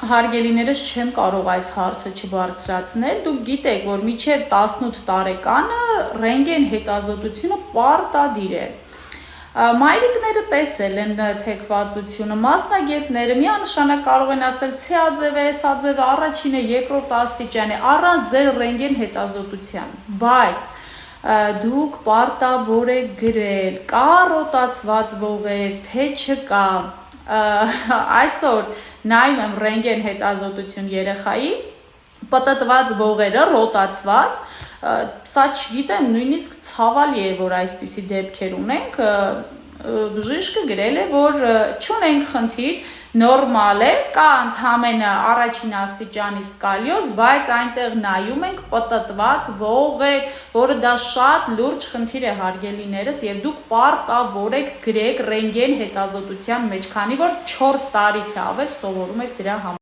Հարգելիներս չեմ կարող այս հարցը չբարձրացնել, դուք գիտեք, որ մինչև 18 տարեկանը ռենտգեն հետազոտությունը պարտադիր է։ Մայրիկները տեսել են թեքվածությունը, մասնագետները միանշանակ կարող են ասել C աձև է, S աձև է, առաջին է, երկրորդ աստիճան է, առանց ձեր ռենտգեն հետազոտության, բայց դուք պարտավոր եք գրել, կա ռոտացված ողեր, թե չկա, այսօր նայում եմ ռենտգեն հետազոտություն երեխայի, պտտված ողերը, ռոտացված, սա չգիտեմ, նույնիսկ ցավալի է, որ այսպիսի դեպքեր ունենք, բժիշկը գրել է, որ չունենք խնդիր, նորմալ է, կա ընդհանրապես առաջին աստիճանի սկալիոզ, բայց այնտեղ նայում ենք պտտված ող է, որը դա շատ լուրջ խնդիր է հարգելիներս եւ դուք պարտավոր եք գրեք ռենտգեն հետազոտության մեջ, քանի որ 4 տարի թե ավել սովորում եք դրա համար։